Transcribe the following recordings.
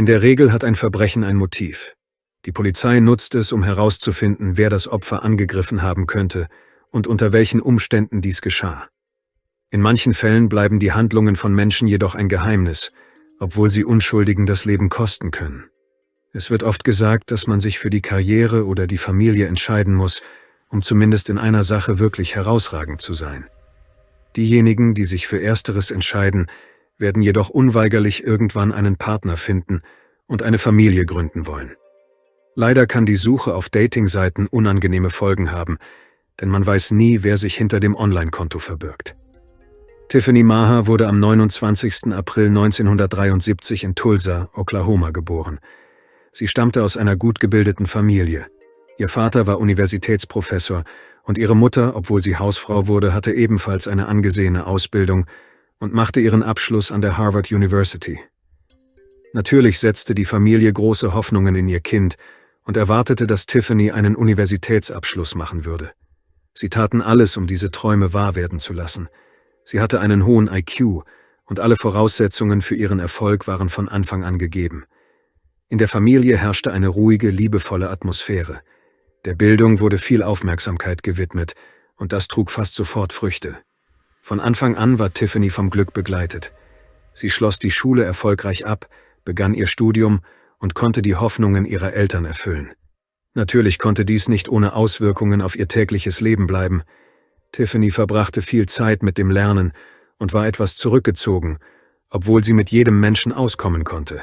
In der Regel hat ein Verbrechen ein Motiv. Die Polizei nutzt es, um herauszufinden, wer das Opfer angegriffen haben könnte und unter welchen Umständen dies geschah. In manchen Fällen bleiben die Handlungen von Menschen jedoch ein Geheimnis, obwohl sie Unschuldigen das Leben kosten können. Es wird oft gesagt, dass man sich für die Karriere oder die Familie entscheiden muss, um zumindest in einer Sache wirklich herausragend zu sein. Diejenigen, die sich für Ersteres entscheiden, werden jedoch unweigerlich irgendwann einen Partner finden und eine Familie gründen wollen. Leider kann die Suche auf Dating-Seiten unangenehme Folgen haben, denn man weiß nie, wer sich hinter dem Online-Konto verbirgt. Tiffany Maher wurde am 29. April 1973 in Tulsa, Oklahoma geboren. Sie stammte aus einer gut gebildeten Familie. Ihr Vater war Universitätsprofessor und ihre Mutter, obwohl sie Hausfrau wurde, hatte ebenfalls eine angesehene Ausbildung und machte ihren Abschluss an der Harvard University. Natürlich setzte die Familie große Hoffnungen in ihr Kind und erwartete, dass Tiffany einen Universitätsabschluss machen würde. Sie taten alles, um diese Träume wahr werden zu lassen. Sie hatte einen hohen IQ und alle Voraussetzungen für ihren Erfolg waren von Anfang an gegeben. In der Familie herrschte eine ruhige, liebevolle Atmosphäre. Der Bildung wurde viel Aufmerksamkeit gewidmet und das trug fast sofort Früchte. Von Anfang an war Tiffany vom Glück begleitet. Sie schloss die Schule erfolgreich ab, begann ihr Studium und konnte die Hoffnungen ihrer Eltern erfüllen. Natürlich konnte dies nicht ohne Auswirkungen auf ihr tägliches Leben bleiben. Tiffany verbrachte viel Zeit mit dem Lernen und war etwas zurückgezogen, obwohl sie mit jedem Menschen auskommen konnte.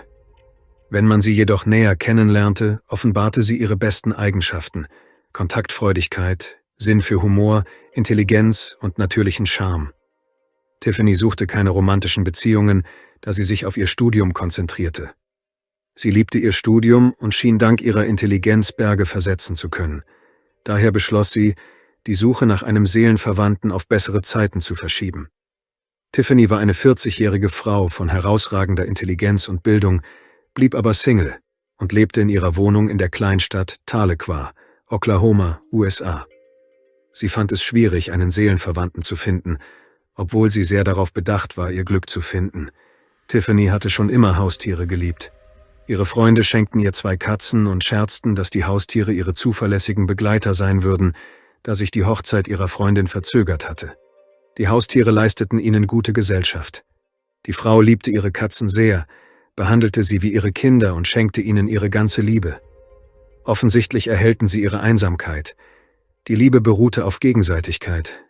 Wenn man sie jedoch näher kennenlernte, offenbarte sie ihre besten Eigenschaften: Kontaktfreudigkeit, Sinn für Humor, Intelligenz und natürlichen Charme. Tiffany suchte keine romantischen Beziehungen, da sie sich auf ihr Studium konzentrierte. Sie liebte ihr Studium und schien dank ihrer Intelligenz Berge versetzen zu können. Daher beschloss sie, die Suche nach einem Seelenverwandten auf bessere Zeiten zu verschieben. Tiffany war eine 40-jährige Frau von herausragender Intelligenz und Bildung, blieb aber Single und lebte in ihrer Wohnung in der Kleinstadt Tahlequah, Oklahoma, USA. Sie fand es schwierig, einen Seelenverwandten zu finden, obwohl sie sehr darauf bedacht war, ihr Glück zu finden. Tiffany hatte schon immer Haustiere geliebt. Ihre Freunde schenkten ihr 2 Katzen und scherzten, dass die Haustiere ihre zuverlässigen Begleiter sein würden, da sich die Hochzeit ihrer Freundin verzögert hatte. Die Haustiere leisteten ihnen gute Gesellschaft. Die Frau liebte ihre Katzen sehr, behandelte sie wie ihre Kinder und schenkte ihnen ihre ganze Liebe. Offensichtlich erhellten sie ihre Einsamkeit. Die Liebe beruhte auf Gegenseitigkeit.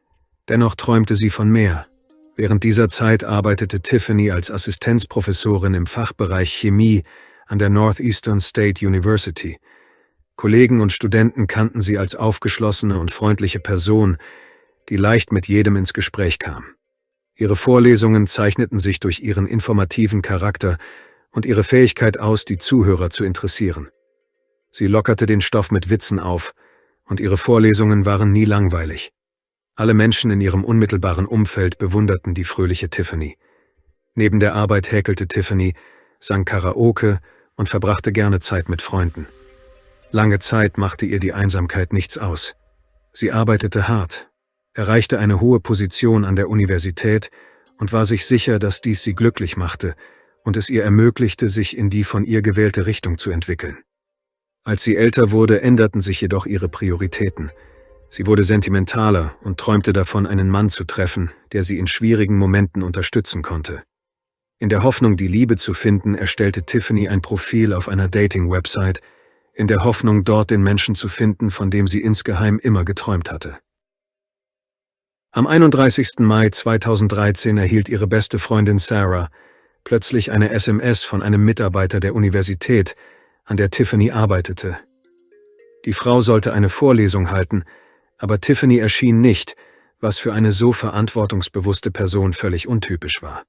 Dennoch träumte sie von mehr. Während dieser Zeit arbeitete Tiffany als Assistenzprofessorin im Fachbereich Chemie an der Northeastern State University. Kollegen und Studenten kannten sie als aufgeschlossene und freundliche Person, die leicht mit jedem ins Gespräch kam. Ihre Vorlesungen zeichneten sich durch ihren informativen Charakter und ihre Fähigkeit aus, die Zuhörer zu interessieren. Sie lockerte den Stoff mit Witzen auf, und ihre Vorlesungen waren nie langweilig. Alle Menschen in ihrem unmittelbaren Umfeld bewunderten die fröhliche Tiffany. Neben der Arbeit häkelte Tiffany, sang Karaoke und verbrachte gerne Zeit mit Freunden. Lange Zeit machte ihr die Einsamkeit nichts aus. Sie arbeitete hart, erreichte eine hohe Position an der Universität und war sich sicher, dass dies sie glücklich machte und es ihr ermöglichte, sich in die von ihr gewählte Richtung zu entwickeln. Als sie älter wurde, änderten sich jedoch ihre Prioritäten. Sie wurde sentimentaler und träumte davon, einen Mann zu treffen, der sie in schwierigen Momenten unterstützen konnte. In der Hoffnung, die Liebe zu finden, erstellte Tiffany ein Profil auf einer Dating-Website, in der Hoffnung, dort den Menschen zu finden, von dem sie insgeheim immer geträumt hatte. Am 31. Mai 2013 erhielt ihre beste Freundin Sarah plötzlich eine SMS von einem Mitarbeiter der Universität, an der Tiffany arbeitete. Die Frau sollte eine Vorlesung halten, aber Tiffany erschien nicht, was für eine so verantwortungsbewusste Person völlig untypisch war.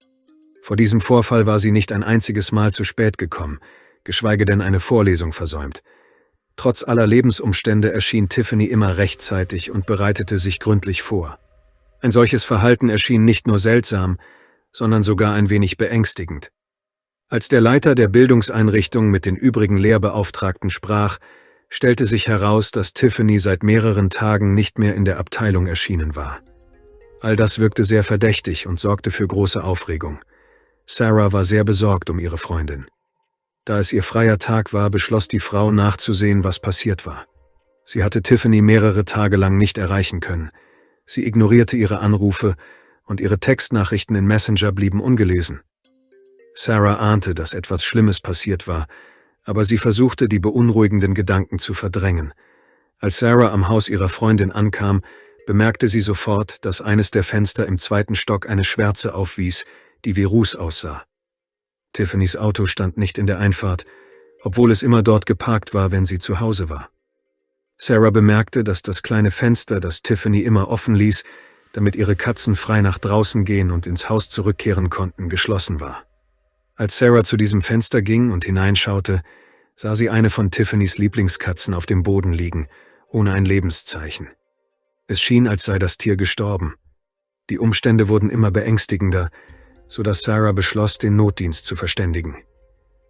Vor diesem Vorfall war sie nicht ein einziges Mal zu spät gekommen, geschweige denn eine Vorlesung versäumt. Trotz aller Lebensumstände erschien Tiffany immer rechtzeitig und bereitete sich gründlich vor. Ein solches Verhalten erschien nicht nur seltsam, sondern sogar ein wenig beängstigend. Als der Leiter der Bildungseinrichtung mit den übrigen Lehrbeauftragten sprach, stellte sich heraus, dass Tiffany seit mehreren Tagen nicht mehr in der Abteilung erschienen war. All das wirkte sehr verdächtig und sorgte für große Aufregung. Sarah war sehr besorgt um ihre Freundin. Da es ihr freier Tag war, beschloss die Frau nachzusehen, was passiert war. Sie hatte Tiffany mehrere Tage lang nicht erreichen können. Sie ignorierte ihre Anrufe und ihre Textnachrichten in Messenger blieben ungelesen. Sarah ahnte, dass etwas Schlimmes passiert war, aber sie versuchte, die beunruhigenden Gedanken zu verdrängen. Als Sarah am Haus ihrer Freundin ankam, bemerkte sie sofort, dass eines der Fenster im 2. Stock eine Schwärze aufwies, die wie Ruß aussah. Tiffany's Auto stand nicht in der Einfahrt, obwohl es immer dort geparkt war, wenn sie zu Hause war. Sarah bemerkte, dass das kleine Fenster, das Tiffany immer offen ließ, damit ihre Katzen frei nach draußen gehen und ins Haus zurückkehren konnten, geschlossen war. Als Sarah zu diesem Fenster ging und hineinschaute, sah sie eine von Tiffany's Lieblingskatzen auf dem Boden liegen, ohne ein Lebenszeichen. Es schien, als sei das Tier gestorben. Die Umstände wurden immer beängstigender, sodass Sarah beschloss, den Notdienst zu verständigen.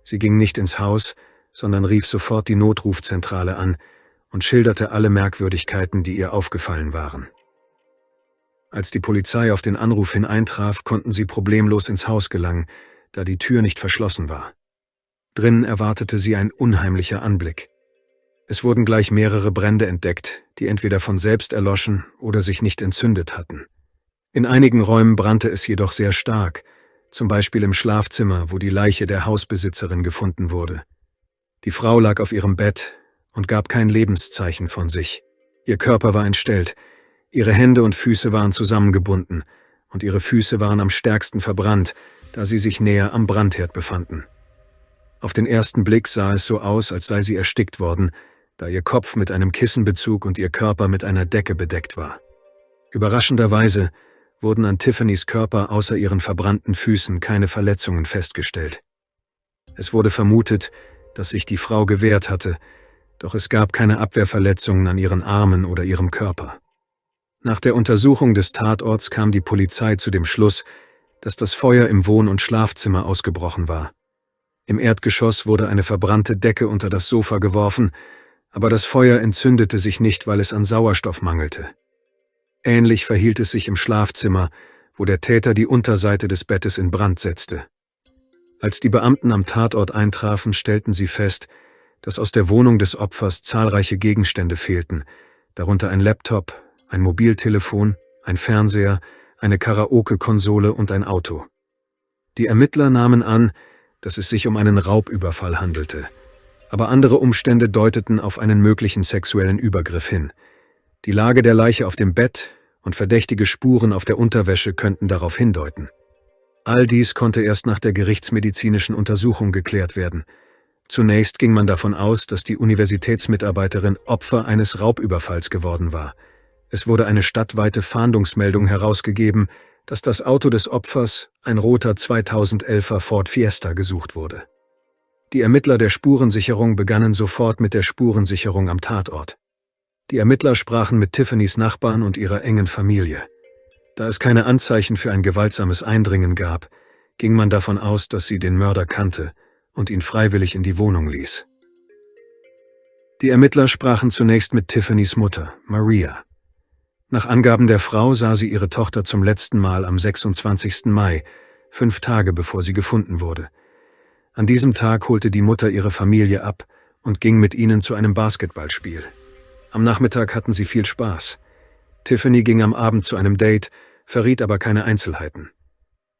Sie ging nicht ins Haus, sondern rief sofort die Notrufzentrale an und schilderte alle Merkwürdigkeiten, die ihr aufgefallen waren. Als die Polizei auf den Anruf hin eintraf, konnten sie problemlos ins Haus gelangen, da die Tür nicht verschlossen war. Drinnen erwartete sie ein unheimlicher Anblick. Es wurden gleich mehrere Brände entdeckt, die entweder von selbst erloschen oder sich nicht entzündet hatten. In einigen Räumen brannte es jedoch sehr stark, zum Beispiel im Schlafzimmer, wo die Leiche der Hausbesitzerin gefunden wurde. Die Frau lag auf ihrem Bett und gab kein Lebenszeichen von sich. Ihr Körper war entstellt, ihre Hände und Füße waren zusammengebunden und ihre Füße waren am stärksten verbrannt, da sie sich näher am Brandherd befanden. Auf den ersten Blick sah es so aus, als sei sie erstickt worden, da ihr Kopf mit einem Kissen bezog und ihr Körper mit einer Decke bedeckt war. Überraschenderweise wurden an Tiffany's Körper außer ihren verbrannten Füßen keine Verletzungen festgestellt. Es wurde vermutet, dass sich die Frau gewehrt hatte, doch es gab keine Abwehrverletzungen an ihren Armen oder ihrem Körper. Nach der Untersuchung des Tatorts kam die Polizei zu dem Schluss, dass das Feuer im Wohn- und Schlafzimmer ausgebrochen war. Im Erdgeschoss wurde eine verbrannte Decke unter das Sofa geworfen, aber das Feuer entzündete sich nicht, weil es an Sauerstoff mangelte. Ähnlich verhielt es sich im Schlafzimmer, wo der Täter die Unterseite des Bettes in Brand setzte. Als die Beamten am Tatort eintrafen, stellten sie fest, dass aus der Wohnung des Opfers zahlreiche Gegenstände fehlten, darunter ein Laptop, ein Mobiltelefon, ein Fernseher, eine Karaoke-Konsole und ein Auto. Die Ermittler nahmen an, dass es sich um einen Raubüberfall handelte, aber andere Umstände deuteten auf einen möglichen sexuellen Übergriff hin. Die Lage der Leiche auf dem Bett und verdächtige Spuren auf der Unterwäsche könnten darauf hindeuten. All dies konnte erst nach der gerichtsmedizinischen Untersuchung geklärt werden. Zunächst ging man davon aus, dass die Universitätsmitarbeiterin Opfer eines Raubüberfalls geworden war. Es wurde eine stadtweite Fahndungsmeldung herausgegeben, dass das Auto des Opfers, ein roter 2011er Ford Fiesta, gesucht wurde. Die Ermittler der Spurensicherung begannen sofort mit der Spurensicherung am Tatort. Die Ermittler sprachen mit Tiffany's Nachbarn und ihrer engen Familie. Da es keine Anzeichen für ein gewaltsames Eindringen gab, ging man davon aus, dass sie den Mörder kannte und ihn freiwillig in die Wohnung ließ. Die Ermittler sprachen zunächst mit Tiffany's Mutter, Maria. Nach Angaben der Frau sah sie ihre Tochter zum letzten Mal am 26. Mai, 5 Tage bevor sie gefunden wurde. An diesem Tag holte die Mutter ihre Familie ab und ging mit ihnen zu einem Basketballspiel. Am Nachmittag hatten sie viel Spaß. Tiffany ging am Abend zu einem Date, verriet aber keine Einzelheiten.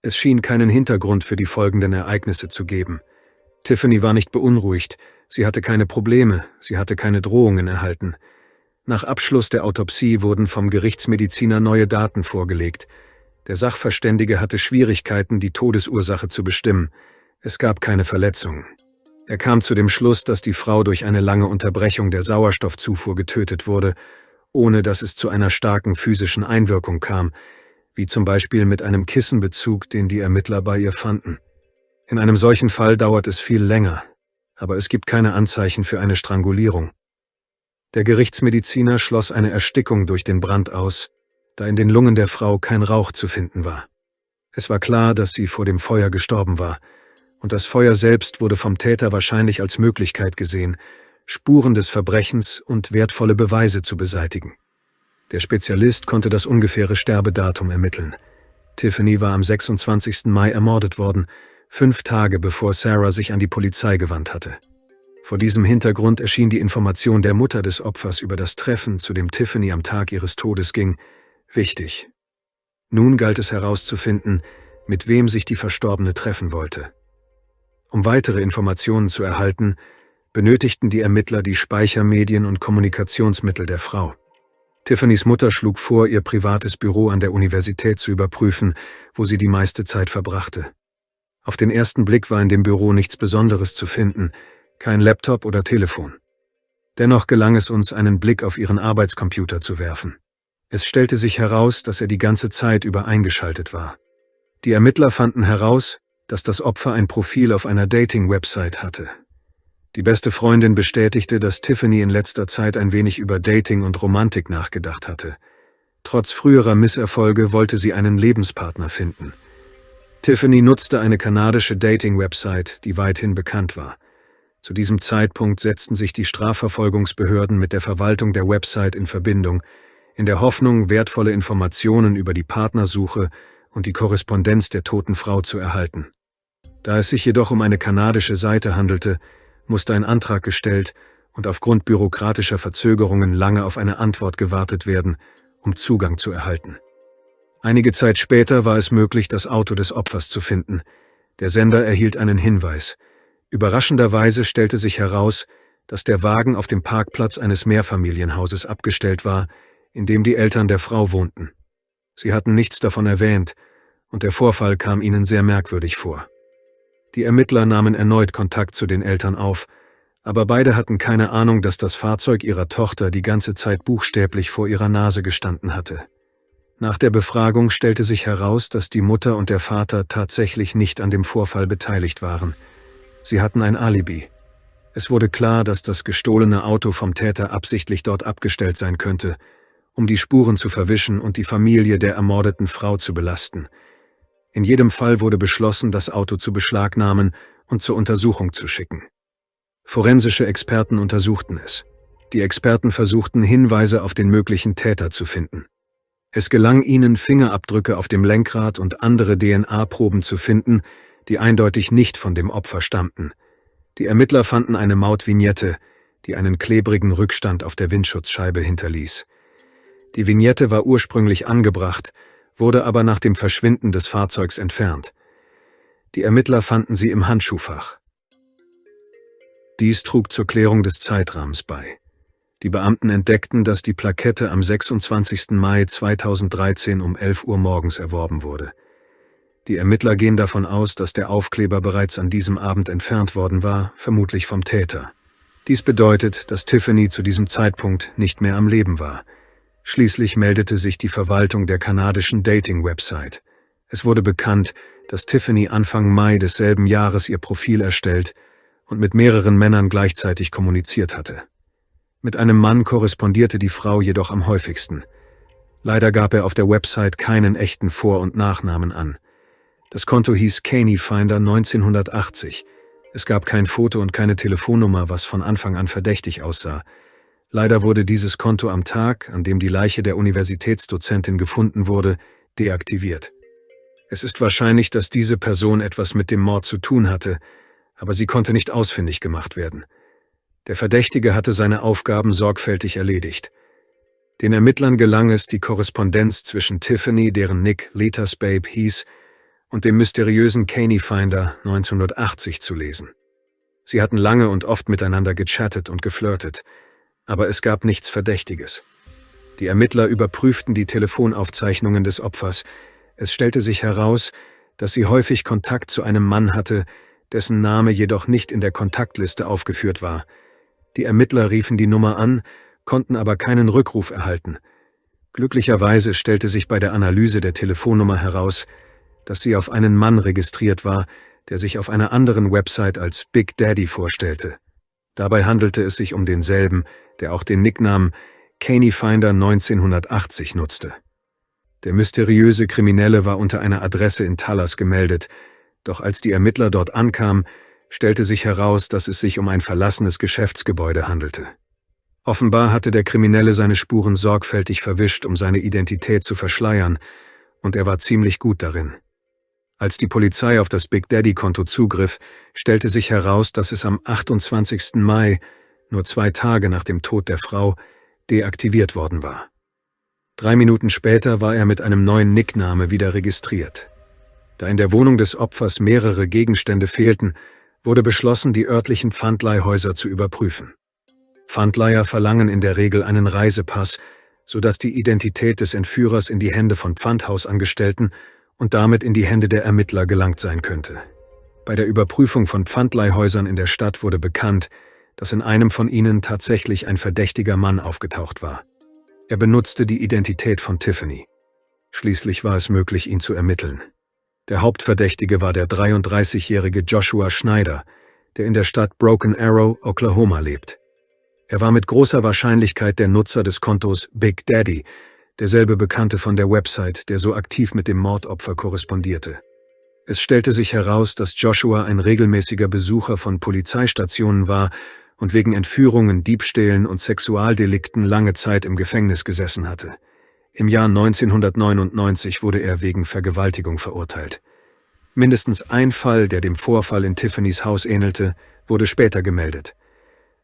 Es schien keinen Hintergrund für die folgenden Ereignisse zu geben. Tiffany war nicht beunruhigt, sie hatte keine Probleme, sie hatte keine Drohungen erhalten. Nach Abschluss der Autopsie wurden vom Gerichtsmediziner neue Daten vorgelegt. Der Sachverständige hatte Schwierigkeiten, die Todesursache zu bestimmen. Es gab keine Verletzungen. Er kam zu dem Schluss, dass die Frau durch eine lange Unterbrechung der Sauerstoffzufuhr getötet wurde, ohne dass es zu einer starken physischen Einwirkung kam, wie zum Beispiel mit einem Kissenbezug, den die Ermittler bei ihr fanden. In einem solchen Fall dauert es viel länger, aber es gibt keine Anzeichen für eine Strangulierung. Der Gerichtsmediziner schloss eine Erstickung durch den Brand aus, da in den Lungen der Frau kein Rauch zu finden war. Es war klar, dass sie vor dem Feuer gestorben war, und das Feuer selbst wurde vom Täter wahrscheinlich als Möglichkeit gesehen, Spuren des Verbrechens und wertvolle Beweise zu beseitigen. Der Spezialist konnte das ungefähre Sterbedatum ermitteln. Tiffany war am 26. Mai ermordet worden, 5 Tage bevor Sarah sich an die Polizei gewandt hatte. Vor diesem Hintergrund erschien die Information der Mutter des Opfers über das Treffen, zu dem Tiffany am Tag ihres Todes ging, wichtig. Nun galt es herauszufinden, mit wem sich die Verstorbene treffen wollte. Um weitere Informationen zu erhalten, benötigten die Ermittler die Speichermedien und Kommunikationsmittel der Frau. Tiffany's Mutter schlug vor, ihr privates Büro an der Universität zu überprüfen, wo sie die meiste Zeit verbrachte. Auf den ersten Blick war in dem Büro nichts Besonderes zu finden, kein Laptop oder Telefon. Dennoch gelang es uns, einen Blick auf ihren Arbeitscomputer zu werfen. Es stellte sich heraus, dass er die ganze Zeit über eingeschaltet war. Die Ermittler fanden heraus, dass das Opfer ein Profil auf einer Dating-Website hatte. Die beste Freundin bestätigte, dass Tiffany in letzter Zeit ein wenig über Dating und Romantik nachgedacht hatte. Trotz früherer Misserfolge wollte sie einen Lebenspartner finden. Tiffany nutzte eine kanadische Dating-Website, die weithin bekannt war. Zu diesem Zeitpunkt setzten sich die Strafverfolgungsbehörden mit der Verwaltung der Website in Verbindung, in der Hoffnung, wertvolle Informationen über die Partnersuche und die Korrespondenz der toten Frau zu erhalten. Da es sich jedoch um eine kanadische Seite handelte, musste ein Antrag gestellt und aufgrund bürokratischer Verzögerungen lange auf eine Antwort gewartet werden, um Zugang zu erhalten. Einige Zeit später war es möglich, das Auto des Opfers zu finden. Der Sender erhielt einen Hinweis. Überraschenderweise stellte sich heraus, dass der Wagen auf dem Parkplatz eines Mehrfamilienhauses abgestellt war, in dem die Eltern der Frau wohnten. Sie hatten nichts davon erwähnt, und der Vorfall kam ihnen sehr merkwürdig vor. Die Ermittler nahmen erneut Kontakt zu den Eltern auf, aber beide hatten keine Ahnung, dass das Fahrzeug ihrer Tochter die ganze Zeit buchstäblich vor ihrer Nase gestanden hatte. Nach der Befragung stellte sich heraus, dass die Mutter und der Vater tatsächlich nicht an dem Vorfall beteiligt waren. Sie hatten ein Alibi. Es wurde klar, dass das gestohlene Auto vom Täter absichtlich dort abgestellt sein könnte, um die Spuren zu verwischen und die Familie der ermordeten Frau zu belasten. In jedem Fall wurde beschlossen, das Auto zu beschlagnahmen und zur Untersuchung zu schicken. Forensische Experten untersuchten es. Die Experten versuchten, Hinweise auf den möglichen Täter zu finden. Es gelang ihnen, Fingerabdrücke auf dem Lenkrad und andere DNA-Proben zu finden, die eindeutig nicht von dem Opfer stammten. Die Ermittler fanden eine Mautvignette, die einen klebrigen Rückstand auf der Windschutzscheibe hinterließ. Die Vignette war ursprünglich angebracht, wurde aber nach dem Verschwinden des Fahrzeugs entfernt. Die Ermittler fanden sie im Handschuhfach. Dies trug zur Klärung des Zeitrahmens bei. Die Beamten entdeckten, dass die Plakette am 26. Mai 2013 um 11 Uhr morgens erworben wurde. Die Ermittler gehen davon aus, dass der Aufkleber bereits an diesem Abend entfernt worden war, vermutlich vom Täter. Dies bedeutet, dass Tiffany zu diesem Zeitpunkt nicht mehr am Leben war. Schließlich meldete sich die Verwaltung der kanadischen Dating-Website. Es wurde bekannt, dass Tiffany Anfang Mai desselben Jahres ihr Profil erstellt und mit mehreren Männern gleichzeitig kommuniziert hatte. Mit einem Mann korrespondierte die Frau jedoch am häufigsten. Leider gab er auf der Website keinen echten Vor- und Nachnamen an. Das Konto hieß Caney Finder 1980. Es gab kein Foto und keine Telefonnummer, was von Anfang an verdächtig aussah. Leider wurde dieses Konto am Tag, an dem die Leiche der Universitätsdozentin gefunden wurde, deaktiviert. Es ist wahrscheinlich, dass diese Person etwas mit dem Mord zu tun hatte, aber sie konnte nicht ausfindig gemacht werden. Der Verdächtige hatte seine Aufgaben sorgfältig erledigt. Den Ermittlern gelang es, die Korrespondenz zwischen Tiffany, deren Nick Letas Babe hieß, und dem mysteriösen Caney Finder 1980 zu lesen. Sie hatten lange und oft miteinander gechattet und geflirtet, aber es gab nichts Verdächtiges. Die Ermittler überprüften die Telefonaufzeichnungen des Opfers. Es stellte sich heraus, dass sie häufig Kontakt zu einem Mann hatte, dessen Name jedoch nicht in der Kontaktliste aufgeführt war. Die Ermittler riefen die Nummer an, konnten aber keinen Rückruf erhalten. Glücklicherweise stellte sich bei der Analyse der Telefonnummer heraus, dass sie auf einen Mann registriert war, der sich auf einer anderen Website als Big Daddy vorstellte. Dabei handelte es sich um denselben, der auch den Nicknamen Caney Finder 1980 nutzte. Der mysteriöse Kriminelle war unter einer Adresse in Tallass gemeldet, doch als die Ermittler dort ankamen, stellte sich heraus, dass es sich um ein verlassenes Geschäftsgebäude handelte. Offenbar hatte der Kriminelle seine Spuren sorgfältig verwischt, um seine Identität zu verschleiern, und er war ziemlich gut darin. Als die Polizei auf das Big Daddy-Konto zugriff, stellte sich heraus, dass es am 28. Mai, nur 2 Tage nach dem Tod der Frau, deaktiviert worden war. 3 Minuten später war er mit einem neuen Nickname wieder registriert. Da in der Wohnung des Opfers mehrere Gegenstände fehlten, wurde beschlossen, die örtlichen Pfandleihhäuser zu überprüfen. Pfandleiher verlangen in der Regel einen Reisepass, sodass die Identität des Entführers in die Hände von Pfandhausangestellten und damit in die Hände der Ermittler gelangt sein könnte. Bei der Überprüfung von Pfandleihhäusern in der Stadt wurde bekannt, dass in einem von ihnen tatsächlich ein verdächtiger Mann aufgetaucht war. Er benutzte die Identität von Tiffany. Schließlich war es möglich, ihn zu ermitteln. Der Hauptverdächtige war der 33-jährige Joshua Schneider, der in der Stadt Broken Arrow, Oklahoma lebt. Er war mit großer Wahrscheinlichkeit der Nutzer des Kontos Big Daddy, derselbe Bekannte von der Website, der so aktiv mit dem Mordopfer korrespondierte. Es stellte sich heraus, dass Joshua ein regelmäßiger Besucher von Polizeistationen war und wegen Entführungen, Diebstählen und Sexualdelikten lange Zeit im Gefängnis gesessen hatte. Im Jahr 1999 wurde er wegen Vergewaltigung verurteilt. Mindestens ein Fall, der dem Vorfall in Tiffany's Haus ähnelte, wurde später gemeldet.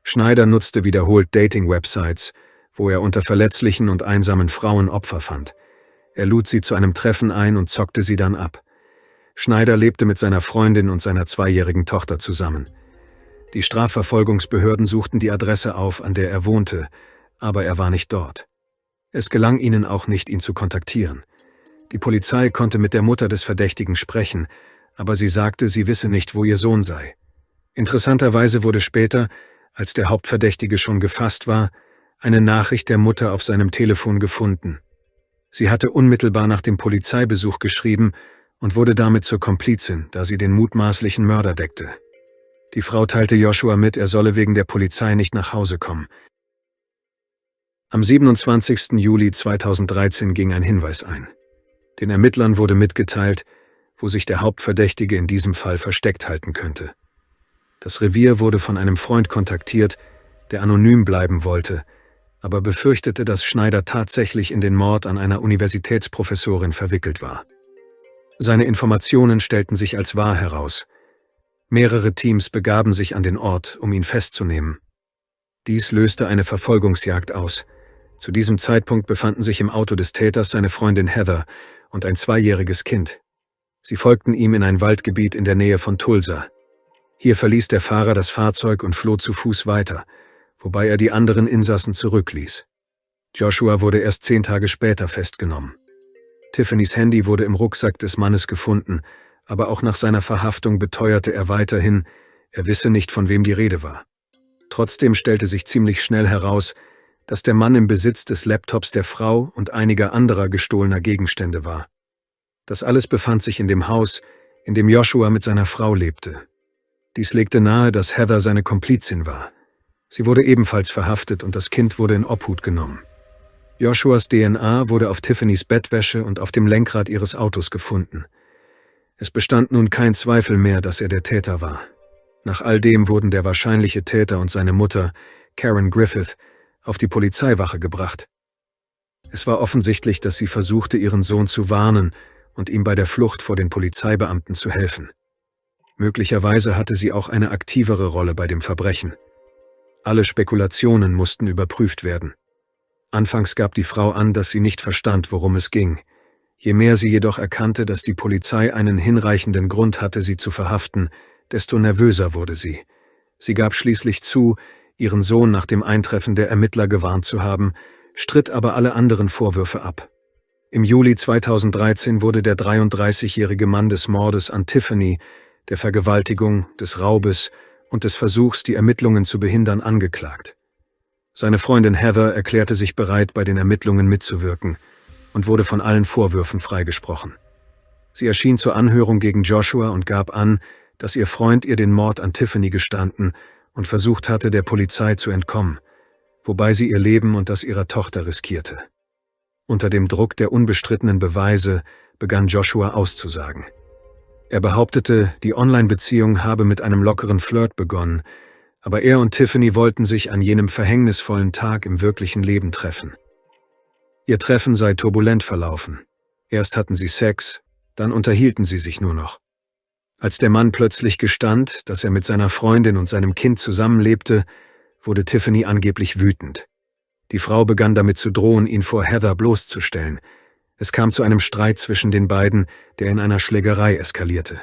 Schneider nutzte wiederholt Dating-Websites, wo er unter verletzlichen und einsamen Frauen Opfer fand. Er lud sie zu einem Treffen ein und zockte sie dann ab. Schneider lebte mit seiner Freundin und seiner 2-jährigen Tochter zusammen. Die Strafverfolgungsbehörden suchten die Adresse auf, an der er wohnte, aber er war nicht dort. Es gelang ihnen auch nicht, ihn zu kontaktieren. Die Polizei konnte mit der Mutter des Verdächtigen sprechen, aber sie sagte, sie wisse nicht, wo ihr Sohn sei. Interessanterweise wurde später, als der Hauptverdächtige schon gefasst war, eine Nachricht der Mutter auf seinem Telefon gefunden. Sie hatte unmittelbar nach dem Polizeibesuch geschrieben und wurde damit zur Komplizin, da sie den mutmaßlichen Mörder deckte. Die Frau teilte Joshua mit, er solle wegen der Polizei nicht nach Hause kommen. Am 27. Juli 2013 ging ein Hinweis ein. Den Ermittlern wurde mitgeteilt, wo sich der Hauptverdächtige in diesem Fall versteckt halten könnte. Das Revier wurde von einem Freund kontaktiert, der anonym bleiben wollte, aber befürchtete, dass Schneider tatsächlich in den Mord an einer Universitätsprofessorin verwickelt war. Seine Informationen stellten sich als wahr heraus. Mehrere Teams begaben sich an den Ort, um ihn festzunehmen. Dies löste eine Verfolgungsjagd aus. Zu diesem Zeitpunkt befanden sich im Auto des Täters seine Freundin Heather und ein 2-jähriges Kind. Sie folgten ihm in ein Waldgebiet in der Nähe von Tulsa. Hier verließ der Fahrer das Fahrzeug und floh zu Fuß weiter, wobei er die anderen Insassen zurückließ. Joshua wurde erst 10 Tage später festgenommen. Tiffany's Handy wurde im Rucksack des Mannes gefunden, aber auch nach seiner Verhaftung beteuerte er weiterhin, er wisse nicht, von wem die Rede war. Trotzdem stellte sich ziemlich schnell heraus, dass der Mann im Besitz des Laptops der Frau und einiger anderer gestohlener Gegenstände war. Das alles befand sich in dem Haus, in dem Joshua mit seiner Frau lebte. Dies legte nahe, dass Heather seine Komplizin war. Sie wurde ebenfalls verhaftet und das Kind wurde in Obhut genommen. Joshuas DNA wurde auf Tiffany's Bettwäsche und auf dem Lenkrad ihres Autos gefunden. Es bestand nun kein Zweifel mehr, dass er der Täter war. Nach all dem wurden der wahrscheinliche Täter und seine Mutter, Karen Griffith, auf die Polizeiwache gebracht. Es war offensichtlich, dass sie versuchte, ihren Sohn zu warnen und ihm bei der Flucht vor den Polizeibeamten zu helfen. Möglicherweise hatte sie auch eine aktivere Rolle bei dem Verbrechen. Alle Spekulationen mussten überprüft werden. Anfangs gab die Frau an, dass sie nicht verstand, worum es ging. Je mehr sie jedoch erkannte, dass die Polizei einen hinreichenden Grund hatte, sie zu verhaften, desto nervöser wurde sie. Sie gab schließlich zu, ihren Sohn nach dem Eintreffen der Ermittler gewarnt zu haben, stritt aber alle anderen Vorwürfe ab. Im Juli 2013 wurde der 33-jährige Mann des Mordes an Tiffany, der Vergewaltigung, des Raubes und des Versuchs, die Ermittlungen zu behindern, angeklagt. Seine Freundin Heather erklärte sich bereit, bei den Ermittlungen mitzuwirken und wurde von allen Vorwürfen freigesprochen. Sie erschien zur Anhörung gegen Joshua und gab an, dass ihr Freund ihr den Mord an Tiffany gestanden und versucht hatte, der Polizei zu entkommen, wobei sie ihr Leben und das ihrer Tochter riskierte. Unter dem Druck der unbestrittenen Beweise begann Joshua auszusagen. Er behauptete, die Online-Beziehung habe mit einem lockeren Flirt begonnen, aber er und Tiffany wollten sich an jenem verhängnisvollen Tag im wirklichen Leben treffen. Ihr Treffen sei turbulent verlaufen. Erst hatten sie Sex, Dann unterhielten sie sich nur noch. Als der Mann plötzlich gestand, dass er mit seiner Freundin und seinem Kind zusammenlebte, wurde Tiffany angeblich wütend. Die Frau begann damit zu drohen, ihn vor Heather bloßzustellen. Es kam zu einem Streit zwischen den beiden, der in einer Schlägerei eskalierte.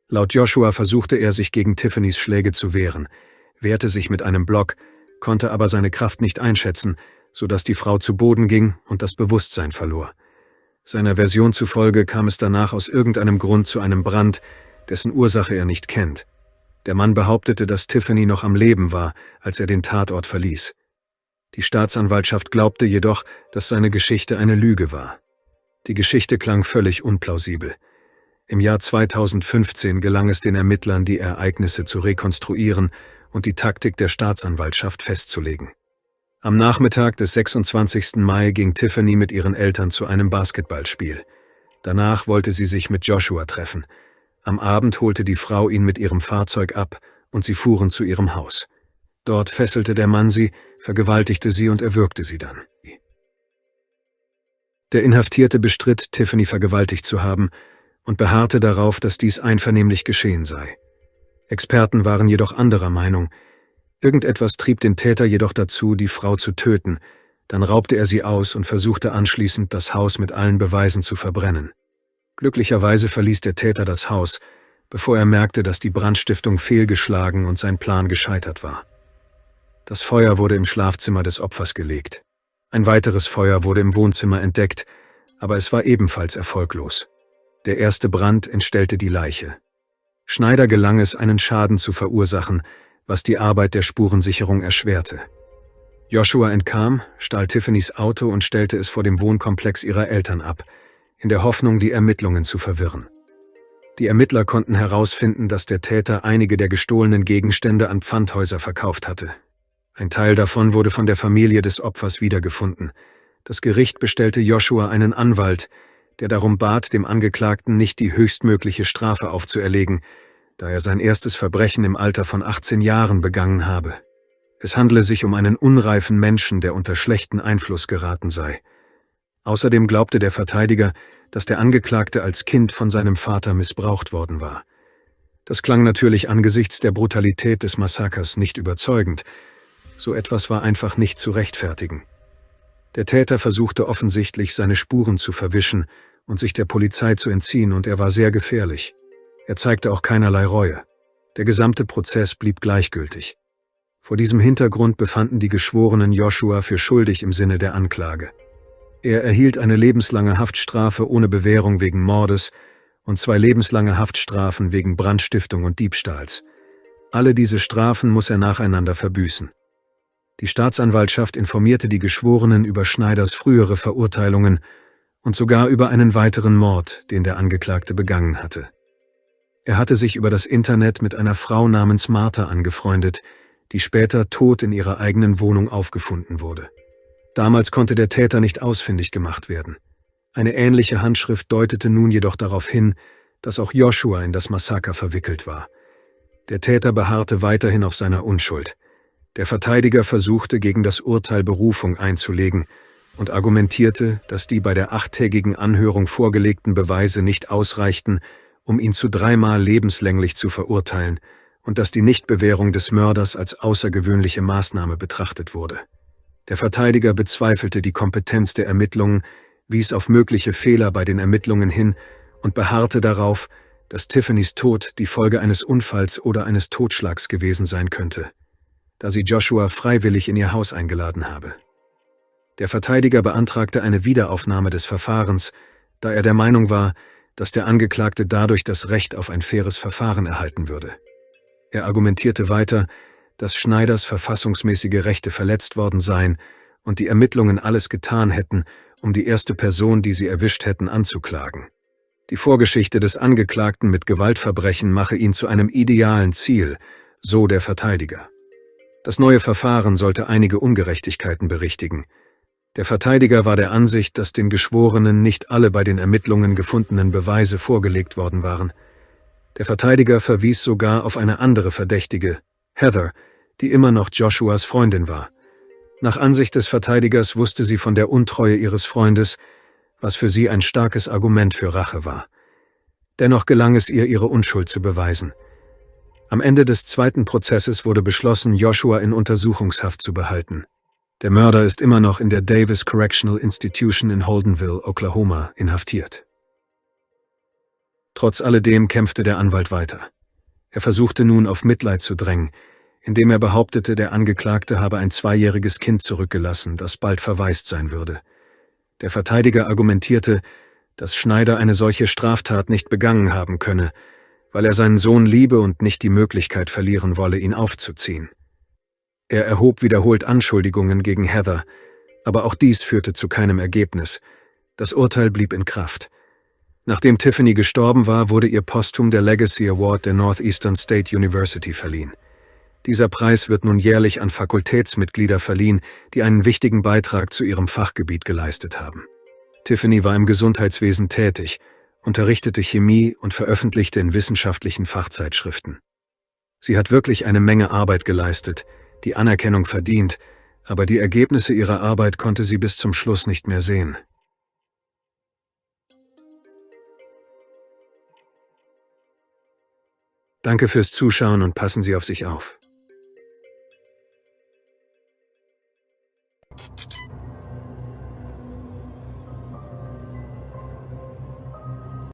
Laut Joshua versuchte er, sich gegen Tiffany's Schläge zu wehren, wehrte sich mit einem Block, konnte aber seine Kraft nicht einschätzen, sodass die Frau zu Boden ging und das Bewusstsein verlor. Seiner Version zufolge kam es danach aus irgendeinem Grund zu einem Brand, dessen Ursache er nicht kennt. Der Mann behauptete, dass Tiffany noch am Leben war, als er den Tatort verließ. Die Staatsanwaltschaft glaubte jedoch, dass seine Geschichte eine Lüge war. Die Geschichte klang völlig unplausibel. Im Jahr 2015 gelang es den Ermittlern, die Ereignisse zu rekonstruieren und die Taktik der Staatsanwaltschaft festzulegen. Am Nachmittag des 26. Mai ging Tiffany mit ihren Eltern zu einem Basketballspiel. Danach wollte sie sich mit Joshua treffen. Am Abend holte die Frau ihn mit ihrem Fahrzeug ab und sie fuhren zu ihrem Haus. Dort fesselte der Mann sie, vergewaltigte sie und erwürgte sie dann. Der Inhaftierte bestritt, Tiffany vergewaltigt zu haben und beharrte darauf, dass dies einvernehmlich geschehen sei. Experten waren jedoch anderer Meinung. Irgendetwas trieb den Täter jedoch dazu, die Frau zu töten. Dann raubte er sie aus und versuchte anschließend, das Haus mit allen Beweisen zu verbrennen. Glücklicherweise verließ der Täter das Haus, bevor er merkte, dass die Brandstiftung fehlgeschlagen und sein Plan gescheitert war. Das Feuer wurde im Schlafzimmer des Opfers gelegt. Ein weiteres Feuer wurde im Wohnzimmer entdeckt, aber es war ebenfalls erfolglos. Der erste Brand entstellte die Leiche. Schneider gelang es, einen Schaden zu verursachen, was die Arbeit der Spurensicherung erschwerte. Joshua entkam, stahl Tiffany's Auto und stellte es vor dem Wohnkomplex ihrer Eltern ab, in der Hoffnung, die Ermittlungen zu verwirren. Die Ermittler konnten herausfinden, dass der Täter einige der gestohlenen Gegenstände an Pfandhäuser verkauft hatte. Ein Teil davon wurde von der Familie des Opfers wiedergefunden. Das Gericht bestellte Joshua einen Anwalt, der darum bat, dem Angeklagten nicht die höchstmögliche Strafe aufzuerlegen, da er sein erstes Verbrechen im Alter von 18 Jahren begangen habe. Es handle sich um einen unreifen Menschen, der unter schlechten Einfluss geraten sei. Außerdem glaubte der Verteidiger, dass der Angeklagte als Kind von seinem Vater missbraucht worden war. Das klang natürlich angesichts der Brutalität des Massakers nicht überzeugend. So etwas war einfach nicht zu rechtfertigen. Der Täter versuchte offensichtlich, seine Spuren zu verwischen und sich der Polizei zu entziehen, und er war sehr gefährlich. Er zeigte auch keinerlei Reue. Der gesamte Prozess blieb gleichgültig. Vor diesem Hintergrund befanden die Geschworenen Joshua für schuldig im Sinne der Anklage. Er erhielt eine lebenslange Haftstrafe ohne Bewährung wegen Mordes und 2 lebenslange Haftstrafen wegen Brandstiftung und Diebstahls. Alle diese Strafen muss er nacheinander verbüßen. Die Staatsanwaltschaft informierte die Geschworenen über Schneiders frühere Verurteilungen und sogar über einen weiteren Mord, den der Angeklagte begangen hatte. Er hatte sich über das Internet mit einer Frau namens Martha angefreundet, die später tot in ihrer eigenen Wohnung aufgefunden wurde. Damals konnte der Täter nicht ausfindig gemacht werden. Eine ähnliche Handschrift deutete nun jedoch darauf hin, dass auch Joshua in das Massaker verwickelt war. Der Täter beharrte weiterhin auf seiner Unschuld. Der Verteidiger versuchte, gegen das Urteil Berufung einzulegen und argumentierte, dass die bei der 8-tägigen Anhörung vorgelegten Beweise nicht ausreichten, um ihn zu 3-mal lebenslänglich zu verurteilen, und dass die Nichtbewährung des Mörders als außergewöhnliche Maßnahme betrachtet wurde. Der Verteidiger bezweifelte die Kompetenz der Ermittlungen, wies auf mögliche Fehler bei den Ermittlungen hin und beharrte darauf, dass Tiffany's Tod die Folge eines Unfalls oder eines Totschlags gewesen sein könnte, da sie Joshua freiwillig in ihr Haus eingeladen habe. Der Verteidiger beantragte eine Wiederaufnahme des Verfahrens, da er der Meinung war, dass der Angeklagte dadurch das Recht auf ein faires Verfahren erhalten würde. Er argumentierte weiter, dass Schneiders verfassungsmäßige Rechte verletzt worden seien und die Ermittlungen alles getan hätten, um die erste Person, die sie erwischt hätten, anzuklagen. Die Vorgeschichte des Angeklagten mit Gewaltverbrechen mache ihn zu einem idealen Ziel, so der Verteidiger. Das neue Verfahren sollte einige Ungerechtigkeiten berichtigen. Der Verteidiger war der Ansicht, dass den Geschworenen nicht alle bei den Ermittlungen gefundenen Beweise vorgelegt worden waren. Der Verteidiger verwies sogar auf eine andere Verdächtige, Heather, die immer noch Joshuas Freundin war. Nach Ansicht des Verteidigers wusste sie von der Untreue ihres Freundes, was für sie ein starkes Argument für Rache war. Dennoch gelang es ihr, ihre Unschuld zu beweisen. Am Ende des zweiten Prozesses wurde beschlossen, Joshua in Untersuchungshaft zu behalten. Der Mörder ist immer noch in der Davis Correctional Institution in Holdenville, Oklahoma, inhaftiert. Trotz alledem kämpfte der Anwalt weiter. Er versuchte nun auf Mitleid zu drängen, indem er behauptete, der Angeklagte habe ein 2-jähriges Kind zurückgelassen, das bald verwaist sein würde. Der Verteidiger argumentierte, dass Schneider eine solche Straftat nicht begangen haben könne, weil er seinen Sohn liebe und nicht die Möglichkeit verlieren wolle, ihn aufzuziehen. Er erhob wiederholt Anschuldigungen gegen Heather, aber auch dies führte zu keinem Ergebnis. Das Urteil blieb in Kraft. Nachdem Tiffany gestorben war, wurde ihr posthum der Legacy Award der Northeastern State University verliehen. Dieser Preis wird nun jährlich an Fakultätsmitglieder verliehen, die einen wichtigen Beitrag zu ihrem Fachgebiet geleistet haben. Tiffany war im Gesundheitswesen tätig, unterrichtete Chemie und veröffentlichte in wissenschaftlichen Fachzeitschriften. Sie hat wirklich eine Menge Arbeit geleistet, die Anerkennung verdient, aber die Ergebnisse ihrer Arbeit konnte sie bis zum Schluss nicht mehr sehen. Danke fürs Zuschauen und passen Sie auf sich auf.